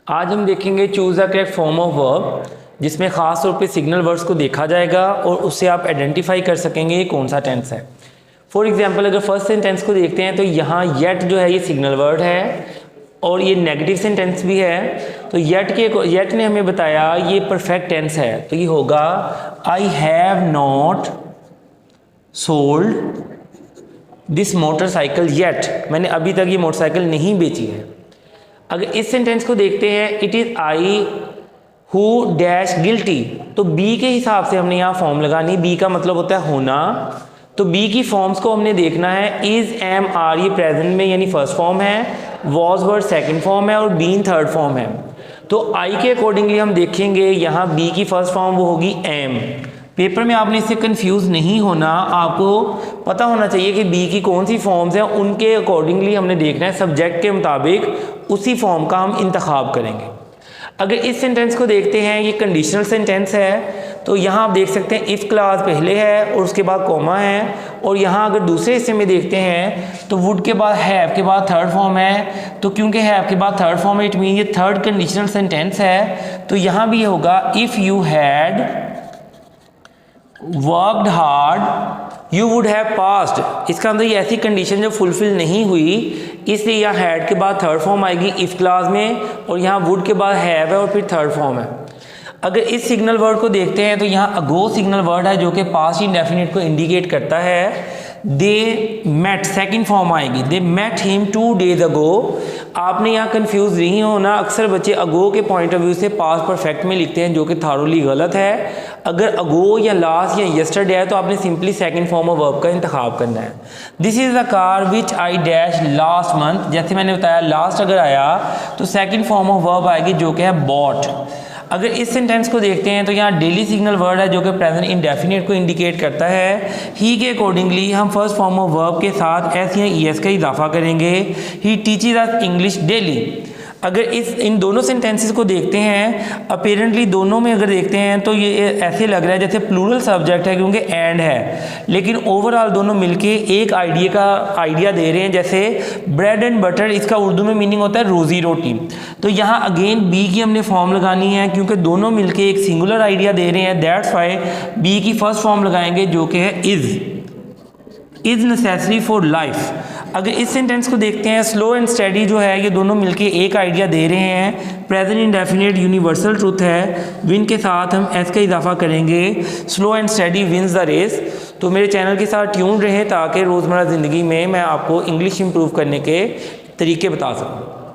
आज हम देखेंगे choose the correct form of verb, जिसमें ख़ास तौर पे सिग्नल वर्ड्स को देखा जाएगा और उससे आप आइडेंटिफाई कर सकेंगे कौन सा टेंस है। फॉर एग्जांपल अगर फर्स्ट सेंटेंस को देखते हैं तो यहाँ येट जो है ये सिग्नल वर्ड है और ये नेगेटिव सेंटेंस भी है। तो येट ने हमें बताया ये परफेक्ट टेंस है, तो ये होगा I have not sold this motorcycle yet, मैंने अभी तक ये मोटरसाइकिल नहीं बेची है। अगर इस सेंटेंस को देखते हैं it is I who dash guilty, तो बी के हिसाब से हमने यहाँ फॉर्म लगानी। बी का मतलब होता है होना, तो बी की फॉर्म्स को हमने देखना है। इज एम आर ये प्रेजेंट में यानी फर्स्ट फॉर्म है, वॉज वर्ड सेकंड फॉर्म है और बीन थर्ड फॉर्म है। तो आई के अकॉर्डिंगली हम देखेंगे यहाँ बी की फर्स्ट फॉर्म वो होगी एम। पेपर में आपने इससे कंफ्यूज नहीं होना, आपको पता होना चाहिए कि बी की कौन सी फॉर्म्स हैं, उनके अकॉर्डिंगली हमने देखना है, सब्जेक्ट के मुताबिक उसी फॉर्म का हम इंतखाब करेंगे। अगर इस सेंटेंस को देखते हैं ये कंडीशनल सेंटेंस है, तो यहाँ आप देख सकते हैं इफ़ क्लास पहले है और उसके बाद कॉमा है। और यहाँ अगर दूसरे हिस्से में देखते हैं तो वुड के बाद हैव के बाद थर्ड फॉर्म है, तो क्योंकि हैव के बाद थर्ड फॉर्म है इट मीन ये थर्ड कंडीशनल सेंटेंस है। तो यहाँ भी होगा if you had worked hard you would have passed. इसका अंदर ये ऐसी कंडीशन जो फुलफिल नहीं हुई, इसलिए यहाँ हैड के बाद थर्ड फॉर्म आएगी इफ़ क्लास में, और यहाँ वुड के बाद हैव है और फिर थर्ड फॉर्म है। अगर इस सिग्नल वर्ड को देखते हैं तो यहाँ अगो सिग्नल वर्ड है जो कि पास्ट इंडेफिनिट को इंडिकेट करता है। दे मेट सेकंड फॉर्म आएगी, दे मेट हिम 2 days अगो। आपने यहाँ कंफ्यूज नहीं होना, अक्सर बच्चे अगो के पॉइंट ऑफ व्यू से पास्ट परफेक्ट में लिखते हैं जो कि थारोली गलत है। अगर अगो या लास्ट या यस्टरडे है तो आपने simply second form of verb का इंतखाब करना है। This is the car which I dash last month, जैसे मैंने बताया लास्ट अगर आया तो सेकंड फॉर्म ऑफ वर्ब आएगी जो कि है बॉट। अगर इस सेंटेंस को देखते हैं तो यहाँ डेली सिग्नल वर्ड है जो कि प्रेजेंट इंडेफिनिट को इंडिकेट करता है। ही के अकॉर्डिंगली हम फर्स्ट फॉर्म ऑफ वर्ब के साथ एस या ईएस का इजाफा करेंगे। ही टीचेज अस इंग्लिश डेली। अगर इन दोनों सेंटेंसेस को देखते हैं, अपेरेंटली दोनों में अगर देखते हैं तो ये ऐसे लग रहा है जैसे प्लूरल सब्जेक्ट है क्योंकि एंड है, लेकिन ओवरऑल दोनों मिलके एक आइडिया दे रहे हैं। जैसे ब्रेड एंड बटर, इसका उर्दू में मीनिंग होता है रोज़ी रोटी। तो यहाँ अगेन बी की हमने फॉर्म लगानी है क्योंकि दोनों मिलके एक सिंगुलर आइडिया दे रहे हैं। दैट्स वाई बी की फर्स्ट फॉर्म लगाएंगे जो कि है इज़ नेसेसरी फॉर लाइफ। अगर इस सेंटेंस को देखते हैं स्लो एंड स्टडी जो है ये दोनों मिलके एक आइडिया दे रहे हैं। प्रेजेंट इंडेफिनिट यूनिवर्सल ट्रूथ है, विन के साथ हम एस का इजाफा करेंगे। Slow and steady wins the race. तो मेरे चैनल के साथ ट्यून रहें ताकि रोज़मर्रा ज़िंदगी में मैं आपको इंग्लिश इंप्रूव करने के तरीके बता सकूँ।